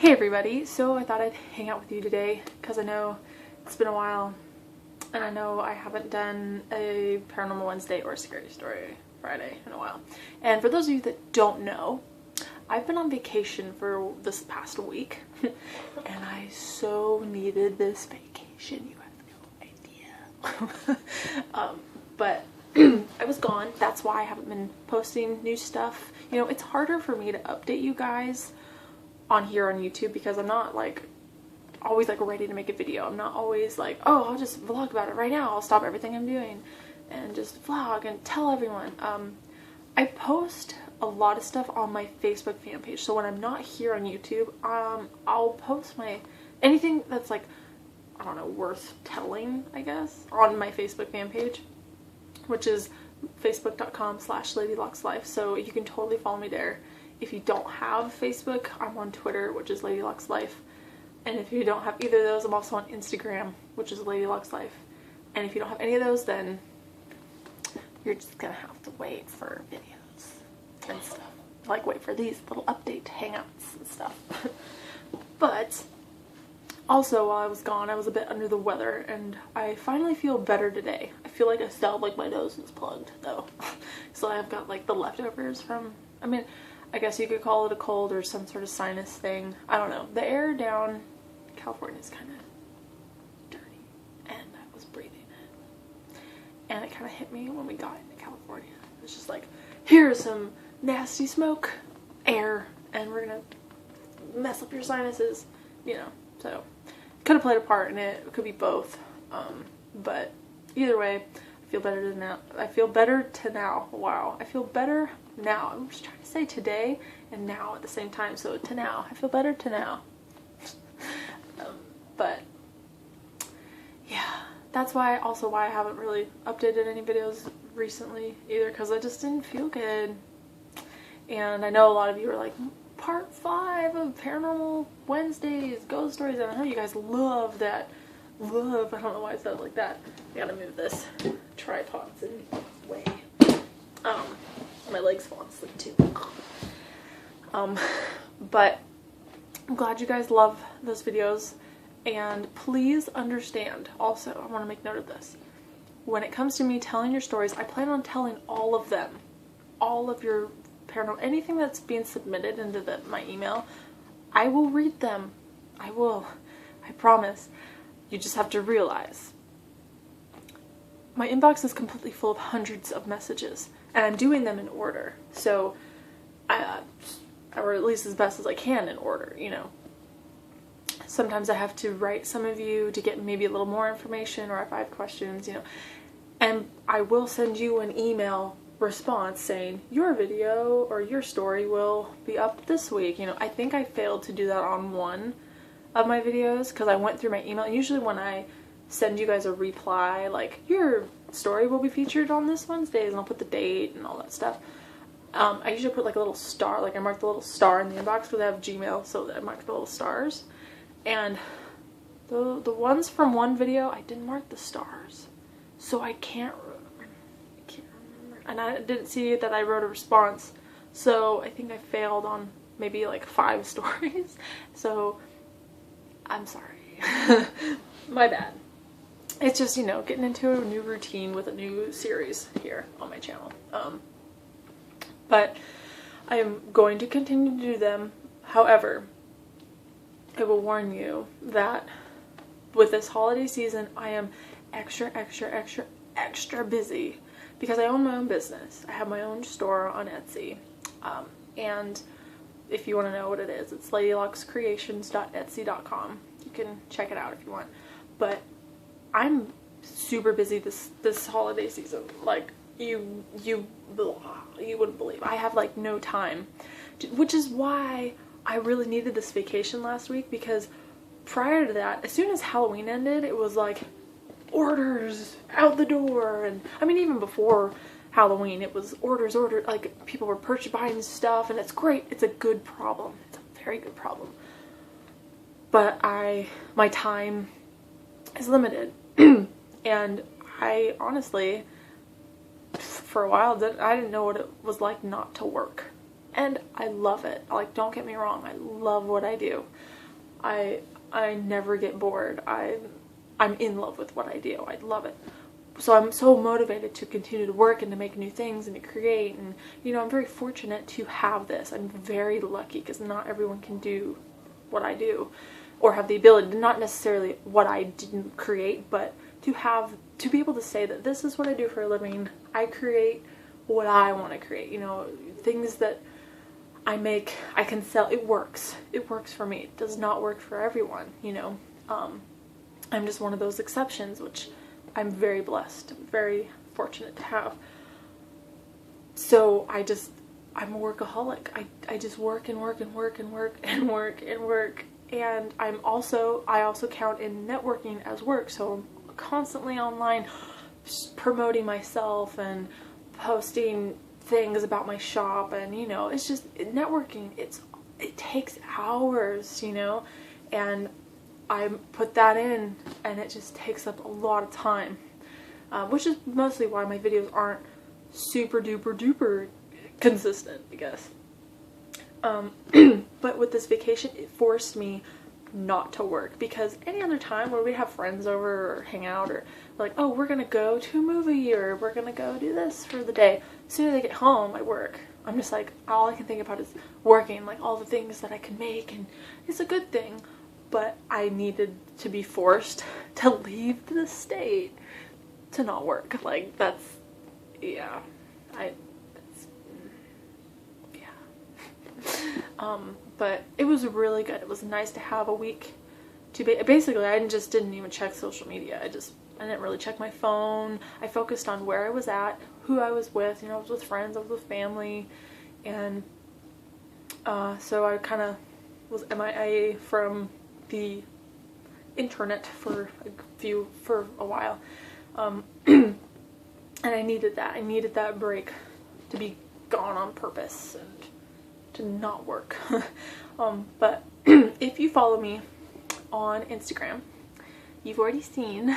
Hey everybody, so I thought I'd hang out with you today because I know it's been a while and I know I haven't done a Paranormal Wednesday or Scary Story Friday in a while. And for those of you that don't know, I've been on vacation for this past week and I so needed this vacation, you have no idea. But I was gone, that's why I haven't been posting new stuff. You know, it's harder for me to update you guys on here on YouTube because I'm not like always like ready to make a video. I'm not always like, oh, I'll just vlog about it right now. I'll stop everything I'm doing and just vlog and tell everyone. I post a lot of stuff on my Facebook fan page. So when I'm not here on YouTube, I'll post anything that's like, I don't know, worth telling, I guess, on my Facebook fan page, which is facebook.com/ladylockslife. So you can totally follow me there. If you don't have Facebook, I'm on Twitter, which is ladylockslife. And if you don't have either of those, I'm also on Instagram, which is ladylockslife. And if you don't have any of those, then you're just gonna have to wait for videos and stuff. Like wait for these little update hangouts and stuff. But also while I was gone, I was a bit under the weather and I finally feel better today. I feel like I still have like my nose is plugged though. So I've got like the leftovers from, I guess you could call it a cold or some sort of sinus thing. I don't know. The air down in California is kind of dirty and I was breathing it. And it kind of hit me when we got into California. It's just like, here's some nasty smoke, air, and we're going to mess up your sinuses, you know. So, could have played a part in it. It could be both. But either way, I feel better to now. I feel better to now. Wow. I feel better now. I'm just trying to say today and now at the same time. So to now. I feel better to now. But yeah, that's why I haven't really updated any videos recently either, because I just didn't feel good. And I know a lot of you are like, part 5 of Paranormal Wednesdays, ghost stories, and I know you guys love that. I don't know why I said it like that. I gotta move this tripod's in the way. My legs fall asleep too. But I'm glad you guys love those videos, and please understand also, I want to make note of this, when it comes to me telling your stories, I plan on telling all of them, all of your paranormal, anything that's being submitted into my email, I will read them. I will, I promise. You just have to realize my inbox is completely full of hundreds of messages and I'm doing them in order, so or at least as best as I can in order, you know. Sometimes I have to write some of you to get maybe a little more information, or if I have questions, you know, and I will send you an email response saying your video or your story will be up this week. You know, I think I failed to do that on one of my videos because I went through my email. Usually when I send you guys a reply like your story will be featured on this Wednesdays, and I'll put the date and all that stuff, I usually put like a little star, like I mark the little star in the inbox because I have Gmail, so that I mark the little stars. And the ones from one video I didn't mark the stars, so I can't remember, and I didn't see that I wrote a response, so I think I failed on maybe like 5 stories. So I'm sorry. My bad. It's just, you know, getting into a new routine with a new series here on my channel. But I am going to continue to do them. However, I will warn you that with this holiday season, I am extra busy because I own my own business. I have my own store on Etsy. And if you want to know what it is, it's ladylockscreations.etsy.com. You can check it out if you want. But I'm super busy this holiday season. Like you wouldn't believe. I have like no time, which is why I really needed this vacation last week, because prior to that, as soon as Halloween ended, it was like orders out the door. And I mean, even before Halloween, it was orders, like people were buying stuff, and it's great. It's a good problem. It's a very good problem. But my time is limited. And I honestly, for a while, I didn't know what it was like not to work. and I love it. Like, don't get me wrong, I love what I do. I never get bored. I'm in love with what I do. I love it. So I'm so motivated to continue to work and to make new things and to create, and you know, I'm very fortunate to have this. I'm very lucky because not everyone can do what I do or have the ability to, not necessarily what I didn't create, but to be able to say that this is what I do for a living. I create what I want to create, you know, things that I make, I can sell. It works for me. It does not work for everyone, you know. I'm just one of those exceptions, which I'm very blessed, very fortunate to have. So I'm a workaholic. I just work and work and work and work and work and work. And I also count in networking as work. So I'm constantly online promoting myself and posting things about my shop, and you know, it's just networking. It takes hours, you know, and I put that in, and it just takes up a lot of time, which is mostly why my videos aren't super duper duper consistent, I guess. But with this vacation, it forced me not to work, because any other time when we have friends over or hang out, or like, oh, we're gonna go to a movie, or we're gonna go do this for the day, as soon as I get home, I work. I'm just like, all I can think about is working, like all the things that I can make, and it's a good thing. But I needed to be forced to leave the state to not work. Like, that's, yeah, but it was really good. It was nice to have a week to basically, I just didn't even check social media. I didn't really check my phone. I focused on where I was at, who I was with. You know, I was with friends, I was with family, and so I kind of was MIA from the internet for a while, and I needed that. I needed that break to be gone on purpose and to not work. But if you follow me on Instagram, you've already seen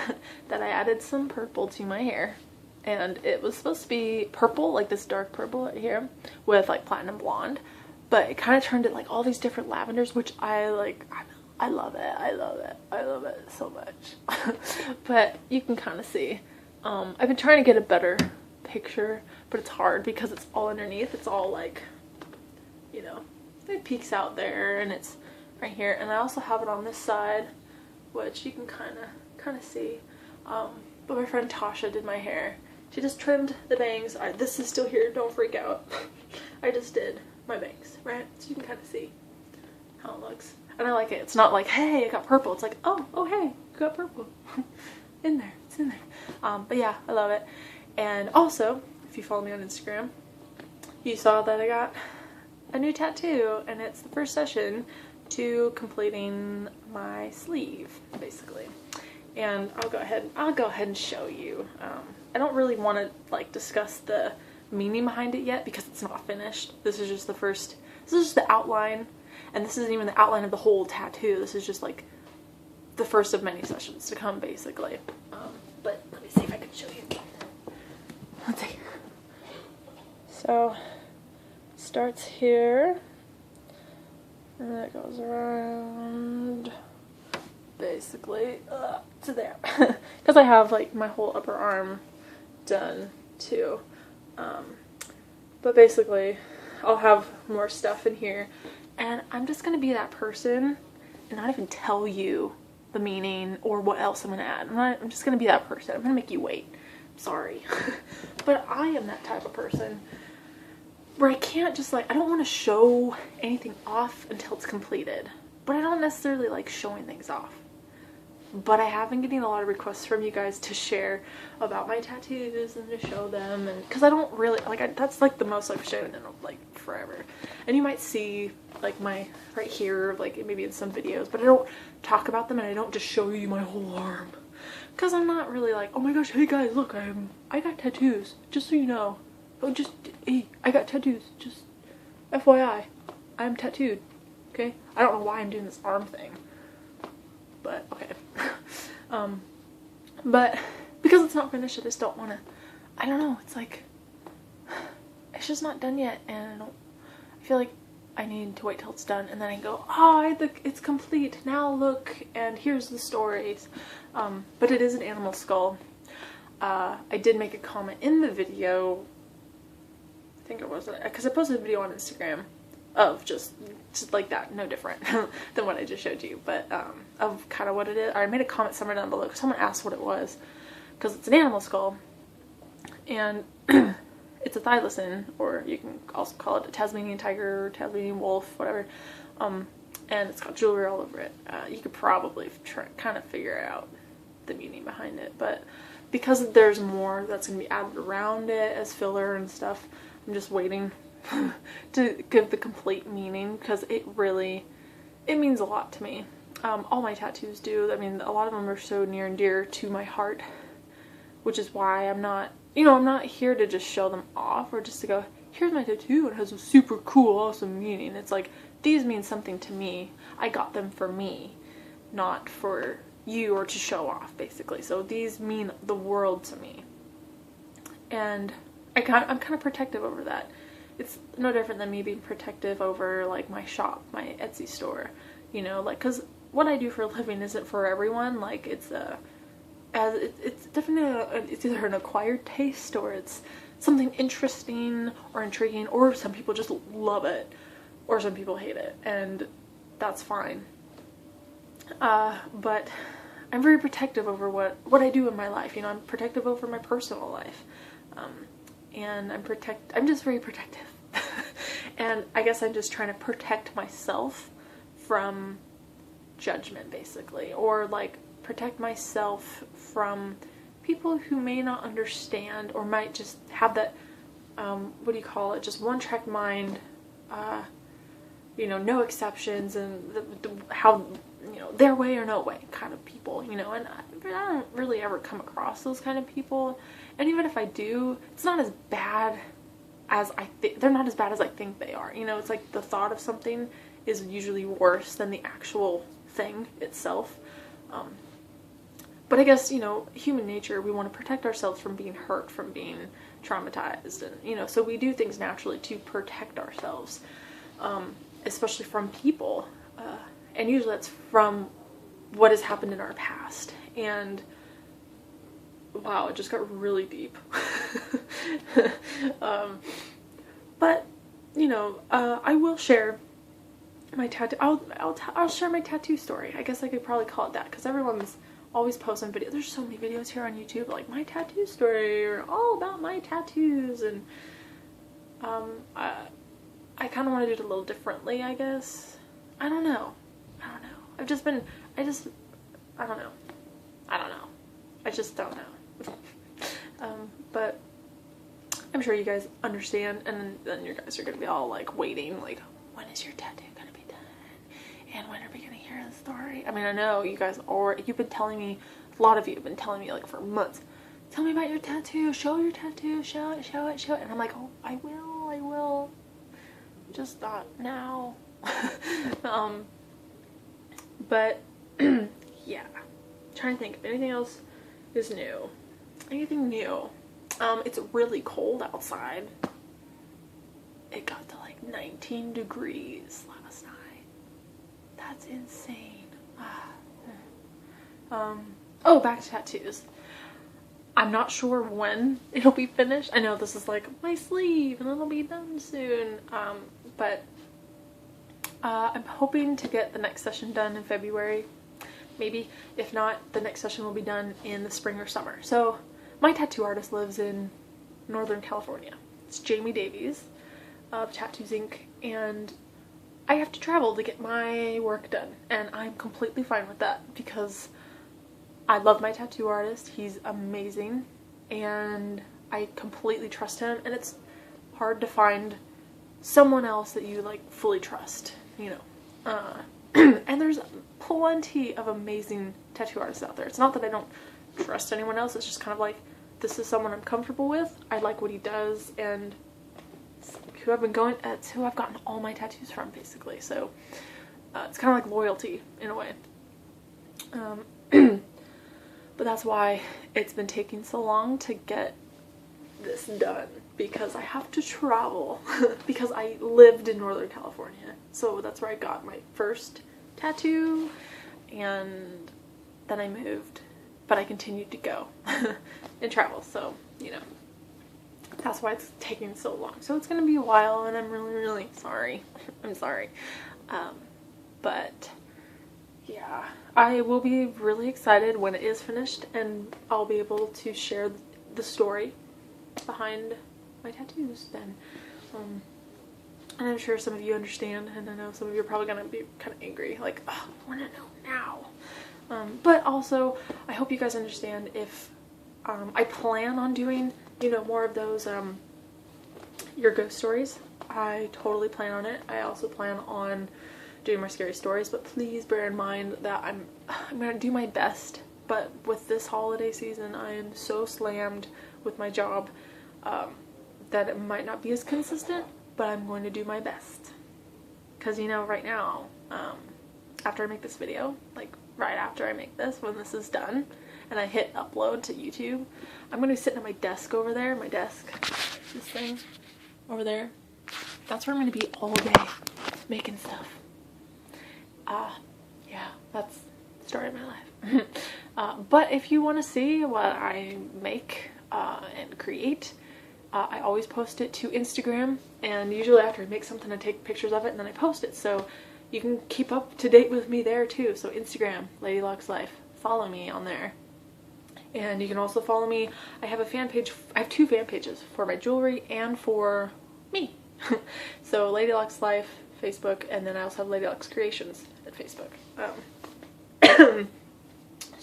that I added some purple to my hair, and it was supposed to be purple, like this dark purple right here with like platinum blonde, but it kind of turned it like all these different lavenders, which I like. I love it. I love it. I love it so much. But you can kind of see. I've been trying to get a better picture, but it's hard because it's all underneath. It's all like, you know, it peeks out there, and it's right here. And I also have it on this side, which you can kind of see. But my friend Tasha did my hair. She just trimmed the bangs. This is still here. Don't freak out. I just did my bangs, right? So you can kind of see how it looks. And I like it. It's not like, hey, I got purple. It's like, oh, hey, you got purple. In there. It's in there. But yeah, I love it. And also, if you follow me on Instagram, you saw that I got a new tattoo, and it's the first session to completing my sleeve, basically. And I'll go ahead and show you. I don't really want to like discuss the meaning behind it yet because it's not finished. This is just the outline. And this isn't even the outline of the whole tattoo. This is just like the first of many sessions to come, basically. But let me see if I can show you. Let's see. So, it starts here, and then it goes around, basically, to there. Because I have like my whole upper arm done too. But basically, I'll have more stuff in here. And I'm just going to be that person and not even tell you the meaning or what else I'm going to add. I'm just going to be that person. I'm going to make you wait. Sorry. But I am that type of person where I can't just like, I don't want to show anything off until it's completed. But I don't necessarily like showing things off. But I have been getting a lot of requests from you guys to share about my tattoos and to show them, and because I don't really like, that's like the most I've shown in like forever. And you might see like my right here, like maybe in some videos, but I don't talk about them, and I don't just show you my whole arm because I'm not really like, oh my gosh, hey guys, look, I got tattoos, just so you know. Oh, just hey, I got tattoos, just FYI, I'm tattooed. Okay, I don't know why I'm doing this arm thing, but okay. But because it's not finished, I just don't want to, I don't know, it's like, it's just not done yet, and I feel like I need to wait till it's done, and then I go, oh, it's complete, now look, and here's the stories. But it is an animal skull. I did make a comment in the video, I think it was, because I posted a video on Instagram of just like that, no different than what I just showed you, but of kind of what it is. Or I made a comment somewhere down below because someone asked what it was, because it's an animal skull, and it's a thylacine, or you can also call it a Tasmanian tiger, Tasmanian wolf, whatever, and it's got jewelry all over it. You could probably kind of figure out the meaning behind it, but because there's more that's going to be added around it as filler and stuff, I'm just waiting to give the complete meaning, because it means a lot to me. All my tattoos do. I mean, a lot of them are so near and dear to my heart, which is why I'm not, you know, I'm not here to just show them off or just to go, here's my tattoo, it has a super cool, awesome meaning. It's like, these mean something to me. I got them for me, not for you or to show off, basically. So these mean the world to me, and I'm kind of protective over that. It's no different than me being protective over like my shop, my Etsy store, you know, like, because what I do for a living isn't for everyone. Like, it's definitely it's either an acquired taste, or it's something interesting or intriguing, or some people just love it, or some people hate it, and that's fine. But I'm very protective over what I do in my life. You know, I'm protective over my personal life, and I'm just very protective. And I guess I'm just trying to protect myself from judgment, basically, or like protect myself from people who may not understand, or might just have that, what do you call it, just one-track mind, you know, no exceptions, and how, you know, their way or no way kind of people, you know, and I don't really ever come across those kind of people, and even if I do, it's not as bad as I think. They're not as bad as I think they are, you know. It's like the thought of something is usually worse than the actual thing itself. But I guess, you know, human nature, we want to protect ourselves from being hurt, from being traumatized, and, you know, so we do things naturally to protect ourselves, especially from people, and usually that's from what has happened in our past. And wow, it just got really deep. But, you know, I will share my tattoo. I'll share my tattoo story. I guess I could probably call it that, because everyone's always posting videos. There's so many videos here on YouTube, like my tattoo story, or all about my tattoos, and I kind of want to do it a little differently, I guess. I don't know. I don't know. I just don't know. But I'm sure you guys understand, and then you guys are gonna be all like waiting, like, when is your tattoo gonna be done? And when are we gonna hear the story? I mean, I know you guys you've been telling me, a lot of you have been telling me like for months, tell me about your tattoo, show your tattoo, show it. And I'm like, oh, I will. Just not now. But yeah, I'm trying to think if anything else is new. Anything new? It's really cold outside. It got to like 19 degrees last night. That's insane. Oh, back to tattoos. I'm not sure when it'll be finished. I know this is like my sleeve and it'll be done soon. But I'm hoping to get the next session done in February. Maybe. If not, the next session will be done in the spring or summer. So my tattoo artist lives in Northern California. It's Jamie Davies of Tattoos Inc. And I have to travel to get my work done. And I'm completely fine with that, because I love my tattoo artist. He's amazing. And I completely trust him. And it's hard to find someone else that you like fully trust, you know. And there's plenty of amazing tattoo artists out there. It's not that I don't trust anyone else. It's just kind of like, this is someone I'm comfortable with. I like what he does, and it's who I've gotten all my tattoos from, basically. So it's kind of like loyalty in a way. But that's why it's been taking so long to get this done because I have to travel because I lived in Northern California. So that's where I got my first tattoo, and then I moved, but I continued to go and travel. So, you know, that's why it's taking so long. So it's going to be a while, and I'm really, really sorry. I'm sorry. But yeah, I will be really excited when it is finished, and I'll be able to share the story behind my tattoos then. And I'm sure some of you understand, and I know some of you are probably going to be kind of angry, like, oh, I want to know now. But also, I hope you guys understand if I plan on doing, you know, more of those your ghost stories. I totally plan on it. I also plan on doing more scary stories, but please bear in mind that I'm going to do my best. But with this holiday season, I am so slammed with my job that it might not be as consistent, but I'm going to do my best. Because, you know, right now, after I make this video, like right after I make this, when this is done, and I hit upload to YouTube, I'm going to be sitting at my desk over there, this thing over there. That's where I'm going to be all day, making stuff. Yeah, that's the story of my life. But if you want to see what I make and create, I always post it to Instagram, and usually after I make something I take pictures of it and then I post it, so you can keep up to date with me there too. So Instagram, ladylockslife, follow me on there. And you can also follow me. I have a fan page. I have 2 fan pages for my jewelry and for me. So ladylockslife Facebook, and then I also have ladylocks creations at Facebook. So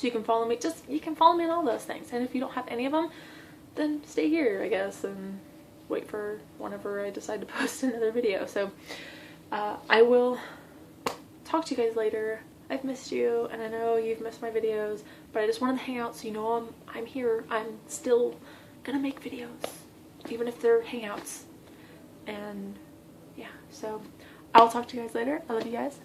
you can follow me. You can follow me on all those things. And if you don't have any of them, then stay here, I guess, and wait for whenever I decide to post another video. So I will talk to you guys later. I've missed you, and I know you've missed my videos, but I just wanted to hang out so you know I'm here. I'm still gonna make videos, even if they're hangouts. And yeah, so I'll talk to you guys later. I love you guys.